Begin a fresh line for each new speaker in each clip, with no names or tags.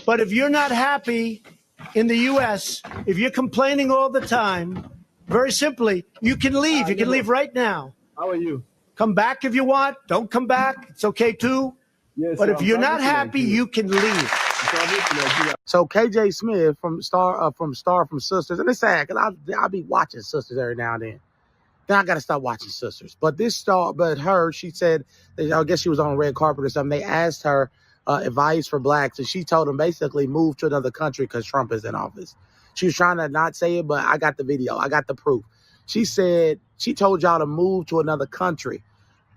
But if you're not happy in the U.S., if you're complaining all the time, very simply, you can leave. You can leave right now.
How are you?
Come back if you want. Don't come back. It's okay too.
Yes,
But
sir,
if
I'm
you're not
traveling to
happy,
Nigeria.
you can leave.
So KJ Smith from Star from Sisters, and it's sad because I'll be watching Sisters every now and then. Then I got to stop watching Sisters. But she said, I guess she was on a red carpet or something. They asked her advice for blacks, and she told them basically move to another country because Trump is in office. She was trying to not say it, but I got the video. I got the proof. She said she told y'all to move to another country.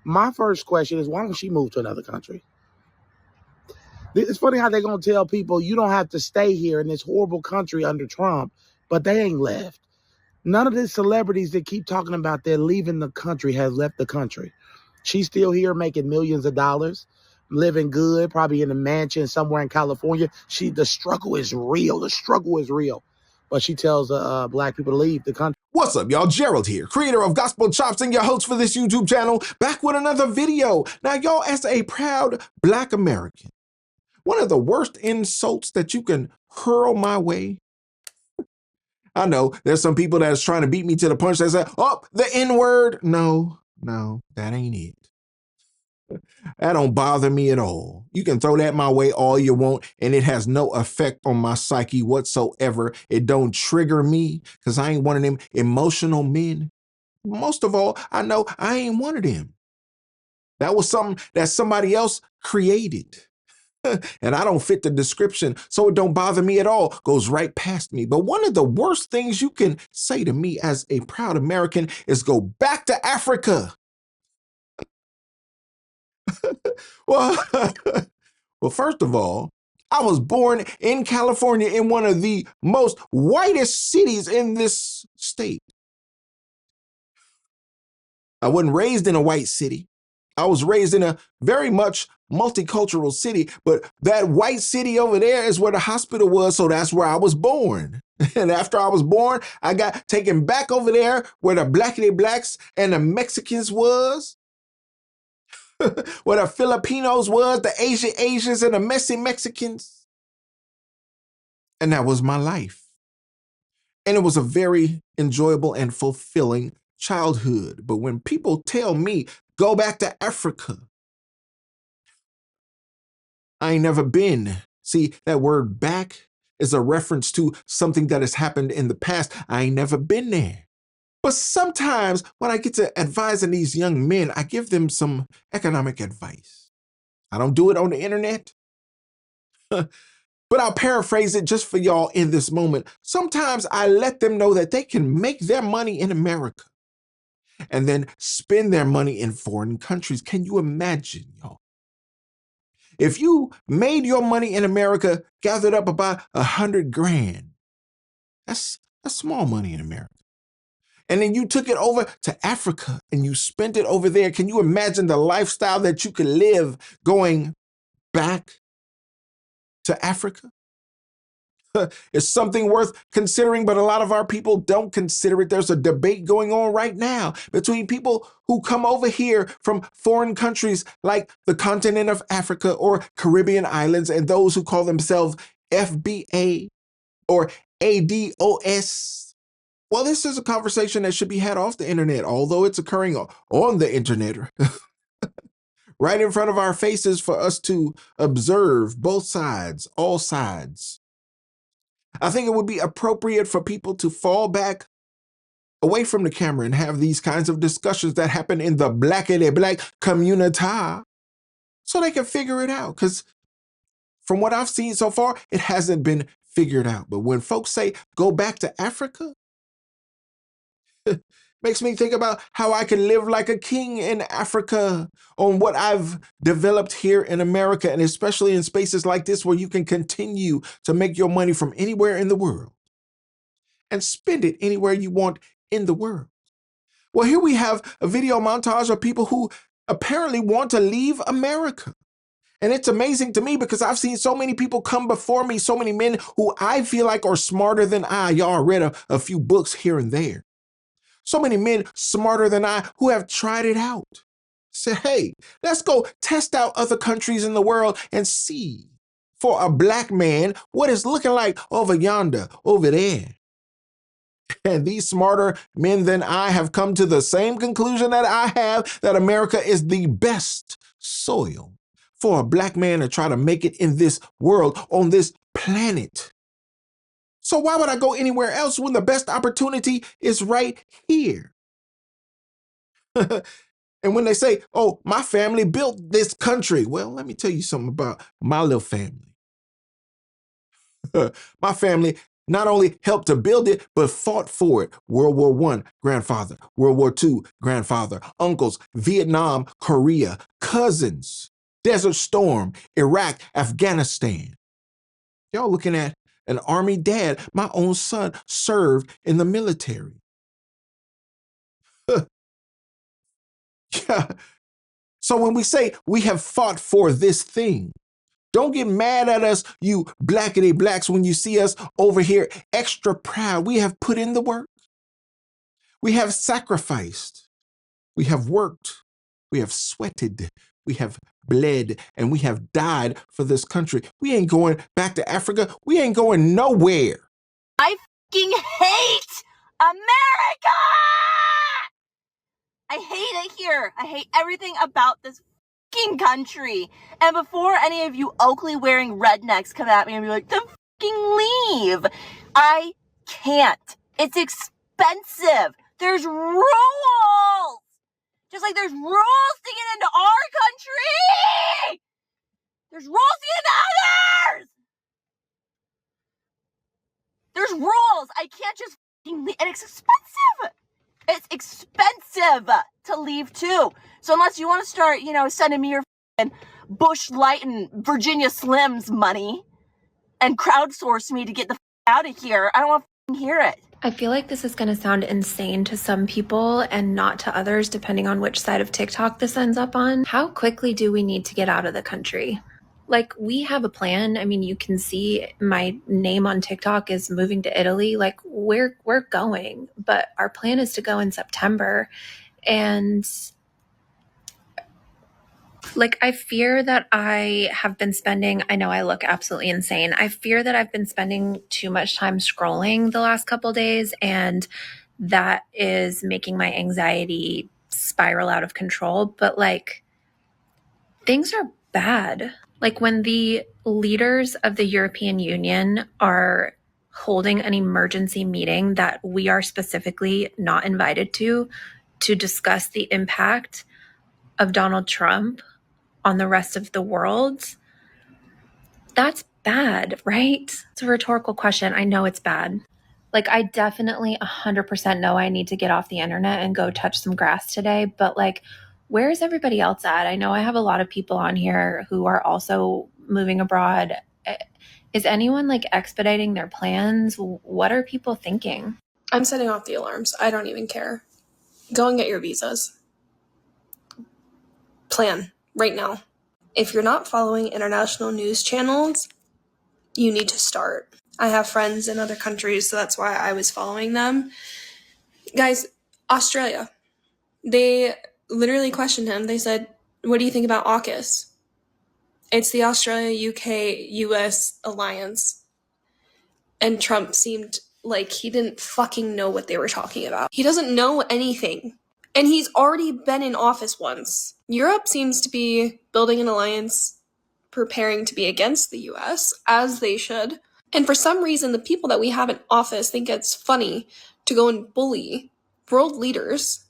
My first question is, why don't she move to another country? It's funny how they're going to tell people you don't have to stay here in this horrible country under Trump, but they ain't left. None of the celebrities that keep talking about they're leaving the country has left the country. She's still here making millions of dollars, living good, probably in a mansion somewhere in California. The struggle is real. The struggle is real. But she tells black people to leave the country.
What's up, y'all? Gerald here, creator of Gospel Chops and your host for this YouTube channel, back with another video. Now, y'all, as a proud Black American, one of the worst insults that you can hurl my way. I know there's some people that's trying to beat me to the punch that say, oh, the N-word. No, that ain't it. That don't bother me at all. You can throw that my way all you want, and it has no effect on my psyche whatsoever. It don't trigger me because I ain't one of them emotional men. Most of all, I know I ain't one of them. That was something that somebody else created. And I don't fit the description, so it don't bother me at all. Goes right past me. But one of the worst things you can say to me as a proud American is go back to Africa. Well, first of all, I was born in California in one of the most whitest cities in this state. I wasn't raised in a white city. I was raised in a very much multicultural city, but that white city over there is where the hospital was, so that's where I was born. And after I was born, I got taken back over there where the blackity blacks and the Mexicans was, where the Filipinos was, the Asians and the messy Mexicans. And that was my life. And it was a very enjoyable and fulfilling childhood. But when people tell me, go back to Africa, I ain't never been. See, that word back is a reference to something that has happened in the past. I ain't never been there. But sometimes when I get to advising these young men, I give them some economic advice. I don't do it on the internet, but I'll paraphrase it just for y'all in this moment. Sometimes I let them know that they can make their money in America and then spend their money in foreign countries. Can you imagine, y'all? If you made your money in America, gathered up about 100 grand, that's small money in America. And then you took it over to Africa and you spent it over there. Can you imagine the lifestyle that you could live going back to Africa? It's something worth considering, but a lot of our people don't consider it. There's a debate going on right now between people who come over here from foreign countries like the continent of Africa or Caribbean islands and those who call themselves FBA or ADOS. Well, this is a conversation that should be had off the internet, although it's occurring on the internet. Right in front of our faces for us to observe both sides, all sides. I think it would be appropriate for people to fall back away from the camera and have these kinds of discussions that happen in the blackity black community so they can figure it out. Because from what I've seen so far, it hasn't been figured out. But when folks say, go back to Africa, makes me think about how I can live like a king in Africa on what I've developed here in America, and especially in spaces like this where you can continue to make your money from anywhere in the world and spend it anywhere you want in the world. Well, here we have a video montage of people who apparently want to leave America. And it's amazing to me because I've seen so many people come before me, so many men who I feel like are smarter than I. Y'all read a few books here and there. So many men smarter than I who have tried it out. Said, hey, let's go test out other countries in the world and see for a black man what it's looking like over yonder, over there. And these smarter men than I have come to the same conclusion that I have, that America is the best soil for a black man to try to make it in this world, on this planet. So why would I go anywhere else when the best opportunity is right here? And when they say, oh, my family built this country, well, let me tell you something about my little family. My family not only helped to build it, but fought for it. World War I, grandfather. World War II, grandfather. Uncles, Vietnam, Korea, cousins, Desert Storm, Iraq, Afghanistan. Y'all looking at an army dad. My own son served in the military. Yeah. So when we say we have fought for this thing, don't get mad at us, you blackity blacks, when you see us over here extra proud. We have put in the work. We have sacrificed. We have worked. We have sweated. We have bled, and we have died for this country. We ain't going back to Africa. We ain't going nowhere.
I fucking hate America! I hate it here. I hate everything about this fucking country. And before any of you Oakley wearing rednecks come at me and be like, then fucking leave. I can't. It's expensive. There's rules. Just like there's rules to get into our country. There's rules to get into others. There's rules. I can't just fucking leave. And it's expensive. It's expensive to leave too. So unless you want to start, sending me your Bush Light and Virginia Slims money and crowdsource me to get the out of here, I don't want to hear it.
I feel like this is going to sound insane to some people and not to others, depending on which side of TikTok this ends up on. How quickly do we need to get out of the country? Like, we have a plan. I mean, you can see my name on TikTok is moving to Italy. Like, we're going, but our plan is to go in September. And like, I fear that I have been spending, I know I look absolutely insane. I fear that I've been spending too much time scrolling the last couple days, and that is making my anxiety spiral out of control. But like, things are bad. Like, when the leaders of the European Union are holding an emergency meeting that we are specifically not invited to discuss the impact of Donald Trump on the rest of the world, that's bad, right? It's a rhetorical question. I know it's bad. Like, I definitely 100% know I need to get off the internet and go touch some grass today, but like, where's everybody else at? I know I have a lot of people on here who are also moving abroad. Is anyone like expediting their plans? What are people thinking?
I'm setting off the alarms. I don't even care. Go and get your visas. Plan right now. If you're not following international news channels, you need to start. I have friends in other countries, so that's why I was following them. Guys, Australia. They literally questioned him. They said, what do you think about AUKUS? It's the Australia, UK, US alliance. And Trump seemed like he didn't fucking know what they were talking about. He doesn't know anything. And he's already been in office once. Europe seems to be building an alliance, preparing to be against the US, as they should. And for some reason, the people that we have in office think it's funny to go and bully world leaders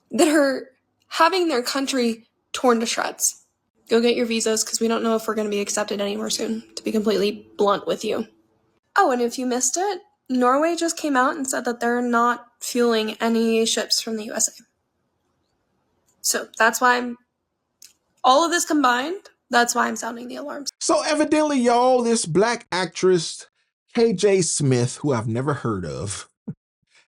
that are having their country torn to shreds. Go get your visas, because we don't know if we're going to be accepted anywhere soon, to be completely blunt with you. Oh, and if you missed it, Norway just came out and said that they're not fueling any ships from the USA. So that's why all of this combined, that's why I'm sounding the alarms.
So evidently, y'all, this black actress, KJ Smith, who I've never heard of,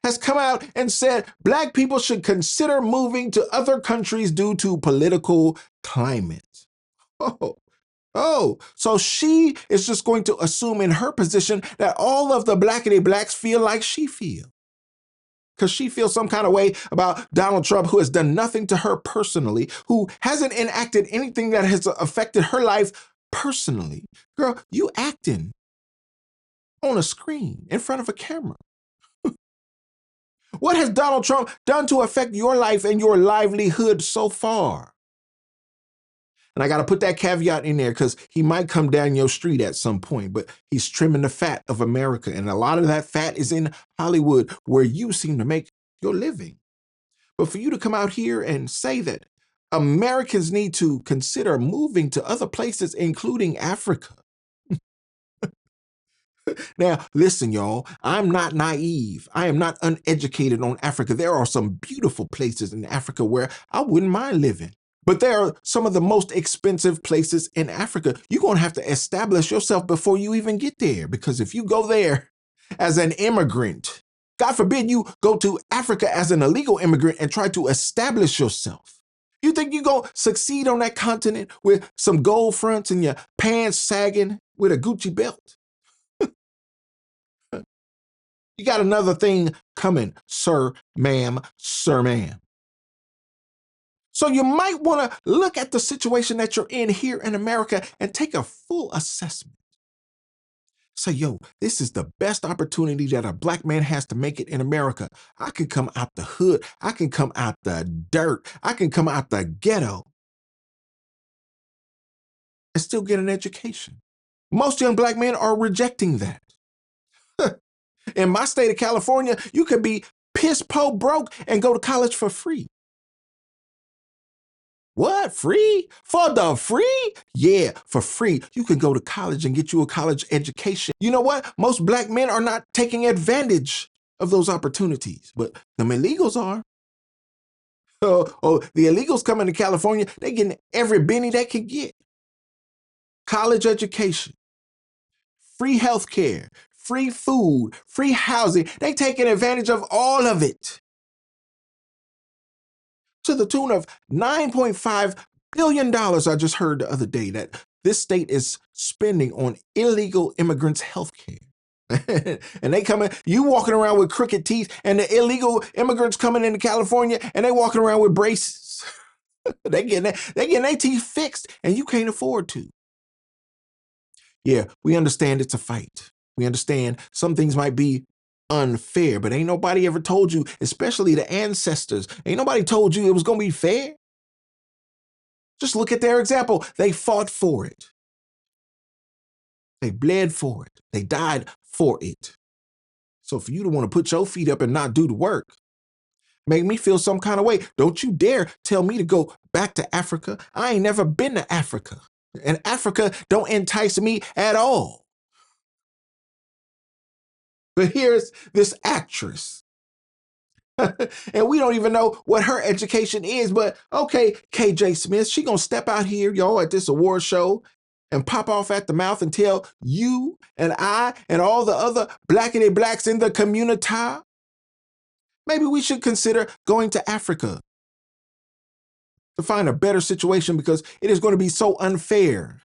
has come out and said black people should consider moving to other countries due to political climate. So she is just going to assume in her position that all of the blackity blacks feel like she feels. Because she feels some kind of way about Donald Trump, who has done nothing to her personally, who hasn't enacted anything that has affected her life personally. Girl, you acting on a screen in front of a camera. What has Donald Trump done to affect your life and your livelihood so far? And I got to put that caveat in there because he might come down your street at some point, but he's trimming the fat of America. And a lot of that fat is in Hollywood, where you seem to make your living. But for you to come out here and say that Americans need to consider moving to other places, including Africa. Now, listen, y'all, I'm not naive. I am not uneducated on Africa. There are some beautiful places in Africa where I wouldn't mind living. But there are some of the most expensive places in Africa. You're going to have to establish yourself before you even get there. Because if you go there as an immigrant, God forbid you go to Africa as an illegal immigrant and try to establish yourself. You think you're going to succeed on that continent with some gold fronts and your pants sagging with a Gucci belt? You got another thing coming, sir, ma'am, sir, ma'am. So you might want to look at the situation that you're in here in America and take a full assessment. Say, yo, this is the best opportunity that a black man has to make it in America. I can come out the hood. I can come out the dirt. I can come out the ghetto and still get an education. Most young black men are rejecting that. In my state of California, you could be piss po broke and go to college for free. What? Free? For the free? Yeah, for free. You can go to college and get you a college education. You know what? Most black men are not taking advantage of those opportunities, but them illegals are. The illegals coming to California, they getting every penny they can get. College education, free health care, free food, free housing. They taking advantage of all of it. To the tune of $9.5 billion, I just heard the other day that this state is spending on illegal immigrants' health care. And they coming, you walking around with crooked teeth, and the illegal immigrants coming into California, and they walking around with braces. they getting their teeth fixed, and you can't afford to. Yeah, we understand it's a fight. We understand some things might be unfair, but ain't nobody ever told you, especially the ancestors, ain't nobody told you it was going to be fair. Just look at their example. They fought for it. They bled for it. They died for it. So for you to want to put your feet up and not do the work, make me feel some kind of way. Don't you dare tell me to go back to Africa. I ain't never been to Africa. And Africa don't entice me at all. But here's this actress. And we don't even know what her education is, but okay, KJ Smith, she gonna step out here, y'all, at this award show and pop off at the mouth and tell you and I and all the other blackity blacks in the community, maybe we should consider going to Africa to find a better situation, because it is going to be so unfair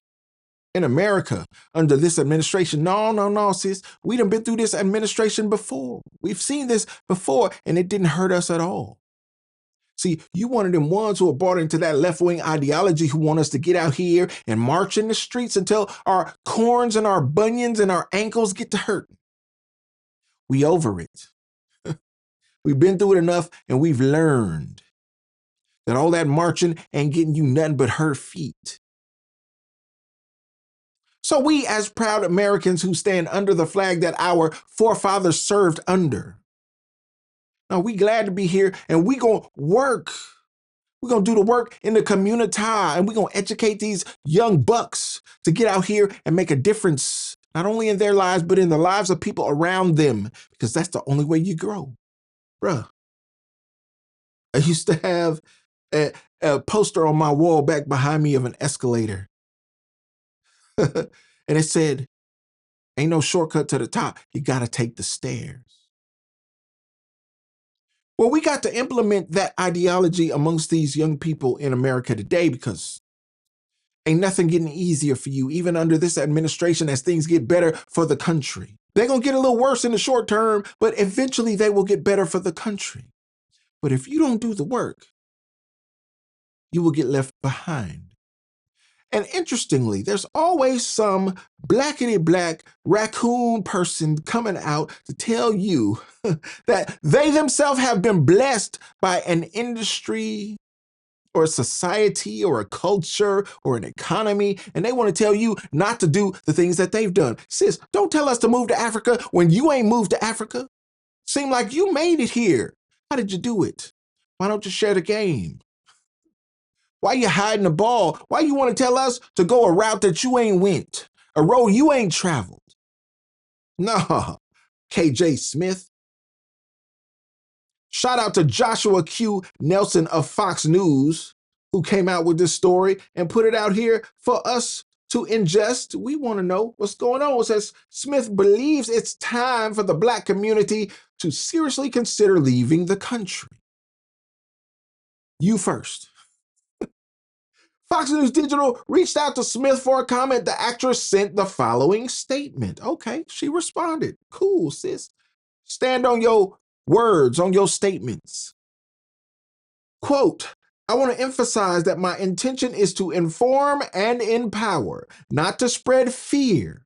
in America under this administration. No, sis. We done been through this administration before. We've seen this before, and it didn't hurt us at all. See, you one of them ones who are bought into that left-wing ideology who want us to get out here and march in the streets until our corns and our bunions and our ankles get to hurting. We over it. We've been through it enough, and we've learned that all that marching ain't getting you nothing but hurt feet. So we, as proud Americans who stand under the flag that our forefathers served under, now we glad to be here, and we gonna work. We're gonna do the work in the community, and we're gonna educate these young bucks to get out here and make a difference, not only in their lives, but in the lives of people around them, because that's the only way you grow. Bruh, I used to have a poster on my wall back behind me of an escalator. And it said, ain't no shortcut to the top. You got to take the stairs. Well, we got to implement that ideology amongst these young people in America today, because ain't nothing getting easier for you, even under this administration, as things get better for the country. They're going to get a little worse in the short term, but eventually they will get better for the country. But if you don't do the work, you will get left behind. And interestingly, there's always some blackety black raccoon person coming out to tell you that they themselves have been blessed by an industry or a society or a culture or an economy, and they want to tell you not to do the things that they've done. Sis, don't tell us to move to Africa when you ain't moved to Africa. Seem like you made it here. How did you do it? Why don't you share the game? Why you hiding the ball? Why you want to tell us to go a route that you ain't went, a road you ain't traveled? No, KJ Smith. Shout out to Joshua Q. Nelson of Fox News, who came out with this story and put it out here for us to ingest. We want to know what's going on. It says Smith believes it's time for the Black community to seriously consider leaving the country. You first. Fox News Digital reached out to Smith for a comment. The actress sent the following statement. Okay, she responded. Cool, sis. Stand on your words, on your statements. Quote, I want to emphasize that my intention is to inform and empower, not to spread fear.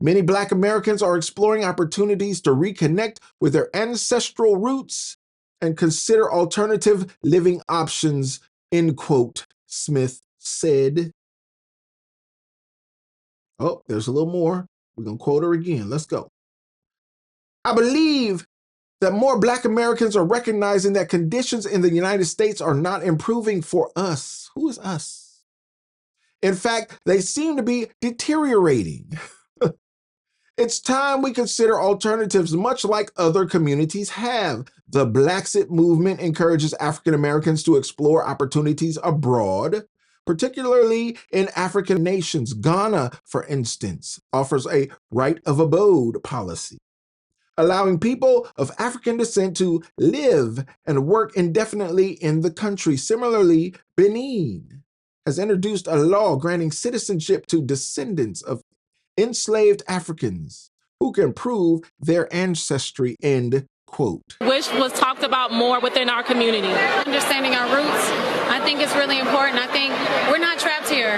Many Black Americans are exploring opportunities to reconnect with their ancestral roots and consider alternative living options, end quote, Smith said. Oh, there's a little more. We're going to quote her again. Let's go. I believe that more Black Americans are recognizing that conditions in the United States are not improving for us. Who is us? In fact, they seem to be deteriorating. It's time we consider alternatives much like other communities have. The Blaxit movement encourages African Americans to explore opportunities abroad, particularly in African nations. Ghana, for instance, offers a right of abode policy, allowing people of African descent to live and work indefinitely in the country. Similarly, Benin has introduced a law granting citizenship to descendants of enslaved Africans who can prove their ancestry, end quote.
Wish was talked about more within our community.
Understanding our roots, I think it's really important. I think we're not trapped here.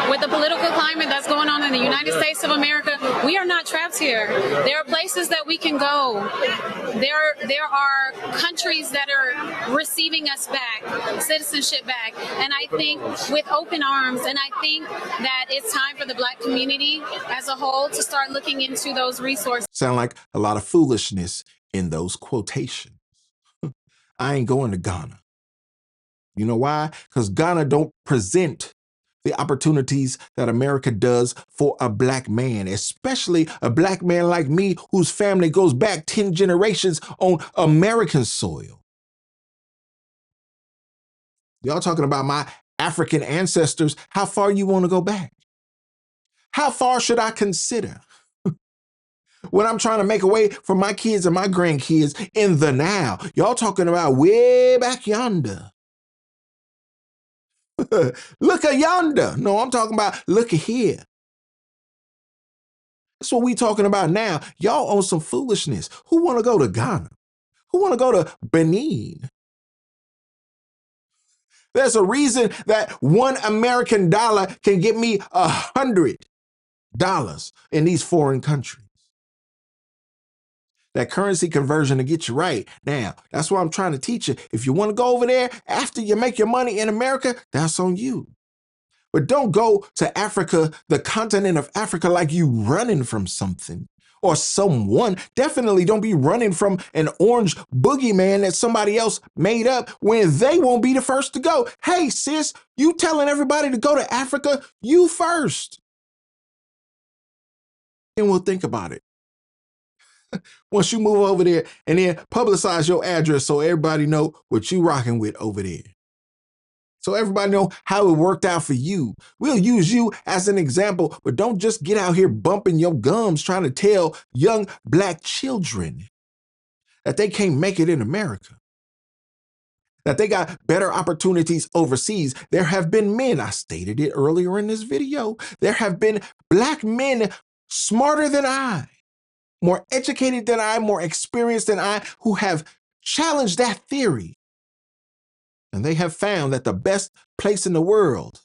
With the political climate that's going on in the United States of America, we are not trapped here. There are places that we can go. There are countries that are receiving us back, citizenship back. And I think with open arms, and I think that it's time for the Black community as a whole to start looking into those resources.
Sound like a lot of foolishness in those quotations. I ain't going to Ghana. You know why? Because Ghana don't present the opportunities that America does for a Black man, especially a Black man like me whose family goes back 10 generations on American soil. Y'all talking about my African ancestors. How far you want to go back? How far should I consider? When I'm trying to make a way for my kids and my grandkids in the now. Y'all talking about way back yonder. Look at yonder. No, I'm talking about look at here. That's what we talking about now. Y'all on some foolishness. Who want to go to Ghana? Who want to go to Benin? There's a reason that $1 American can get me $100 in these foreign countries. That currency conversion to get you right. Now, that's what I'm trying to teach you. If you want to go over there after you make your money in America, that's on you. But don't go to Africa, the continent of Africa, like you running from something or someone. Definitely don't be running from an orange boogeyman that somebody else made up when they won't be the first to go. Hey, sis, you telling everybody to go to Africa? You first. And we'll think about it. Once you move over there and then publicize your address so everybody know what you rocking with over there. So everybody know how it worked out for you. We'll use you as an example, but don't just get out here bumping your gums trying to tell young Black children that they can't make it in America, that they got better opportunities overseas. There have been men, I stated it earlier in this video, there have been Black men smarter than I, more educated than I, more experienced than I, who have challenged that theory. And they have found that the best place in the world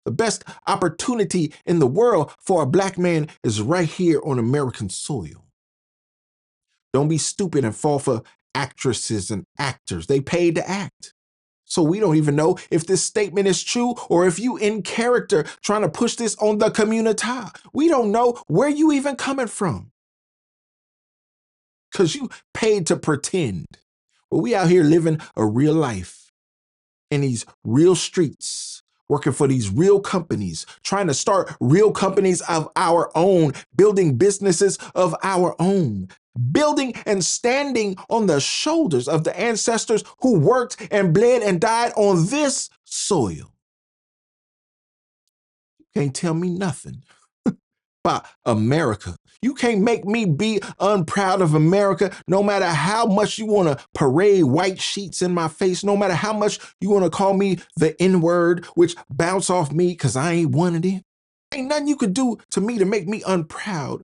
The best opportunity in the world for a black man is right here on American soil. Don't be stupid and fall for actresses and actors. They paid to act. So we don't even know if this statement is true or if you in character trying to push this on the community. We don't know where you even coming from. Because you paid to pretend. But we out here living a real life in these real streets, working for these real companies, trying to start real companies of our own, building businesses of our own, building and standing on the shoulders of the ancestors who worked and bled and died on this soil. You can't tell me nothing about America. You can't make me be unproud of America, no matter how much you want to parade white sheets in my face, no matter how much you want to call me the N-word, which bounce off me because I ain't one of them. Ain't nothing you could do to me to make me unproud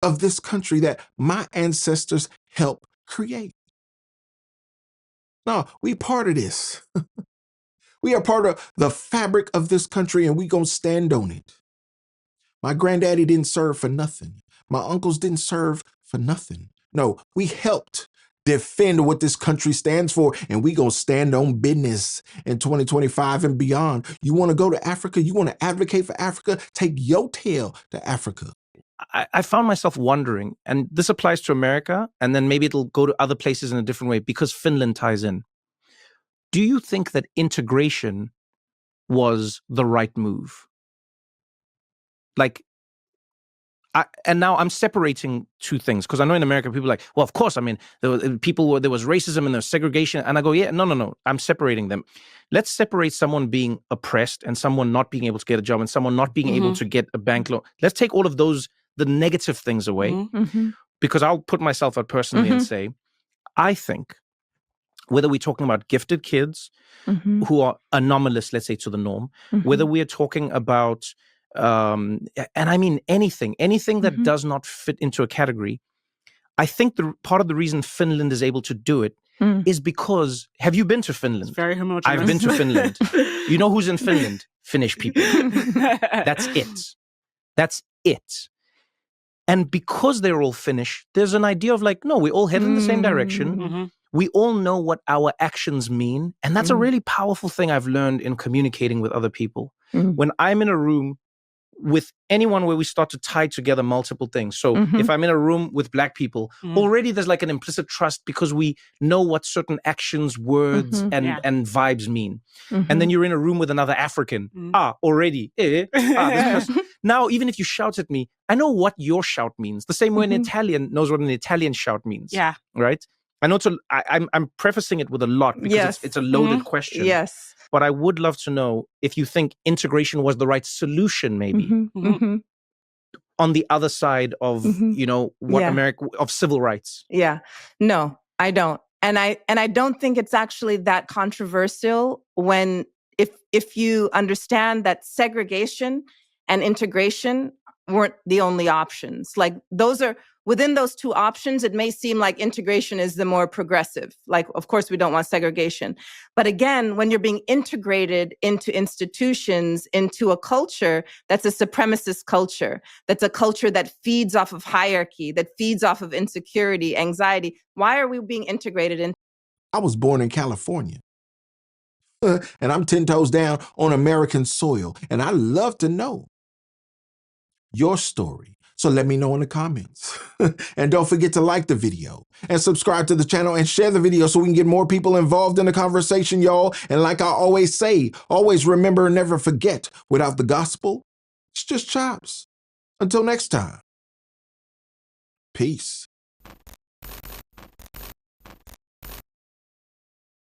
of this country that my ancestors helped create. No, we part of this. We are part of the fabric of this country and we gonna stand on it. My granddaddy didn't serve for nothing. My uncles didn't serve for nothing. No, we helped defend what this country stands for, and we gonna stand on business in 2025 and beyond. You wanna go to Africa? You wanna advocate for Africa? Take your tail to Africa.
I found myself wondering, and this applies to America, and then maybe it'll go to other places in a different way because Finland ties in. Do you think that integration was the right move? Like, and now I'm separating two things because I know in America people are like, well, of course, I mean, there was racism and there was segregation, and I go, yeah, no, I'm separating them. Let's separate someone being oppressed and someone not being able to get a job and someone not being able to get a bank loan. Let's take all of those, the negative things away, because I'll put myself out personally and say, I think whether we're talking about gifted kids who are anomalous, let's say, to the norm, whether we are talking about and I mean anything that does not fit into a category, I think the part of the reason Finland is able to do it is because, have you been to Finland?
It's very homogeneous.
I've been to Finland. You know who's in Finland? Finnish people. That's it. That's it. And because they're all Finnish, there's an idea of like, no, we all head in the same direction. We all know what our actions mean. And that's a really powerful thing I've learned in communicating with other people. When I'm in a room with anyone where we start to tie together multiple things. So if I'm in a room with Black people, already there's like an implicit trust because we know what certain actions, words, and vibes mean. And then you're in a room with another African. Already. This person. Now, even if you shout at me, I know what your shout means. The same way an Italian knows what an Italian shout means. Yeah. Right? I know I'm prefacing it with a lot because it's a loaded question. Yes. But I would love to know if you think integration was the right solution, maybe, on the other side of, what America, of civil rights.
Yeah. No, I don't. And I don't think it's actually that controversial when, if you understand that segregation and integration weren't the only options. Like those are, within those two options, it may seem like integration is the more progressive. Like, of course, we don't want segregation. But again, when you're being integrated into institutions, into a culture that's a supremacist culture, that's a culture that feeds off of hierarchy, that feeds off of insecurity, anxiety, why are we being integrated in?
I was born in California. And I'm 10 toes down on American soil. And I love to know your story. So let me know in the comments. And don't forget to like the video and subscribe to the channel and share the video so we can get more people involved in the conversation, y'all. And like I always say, always remember and never forget, without the gospel, it's just chops. Until next time, peace.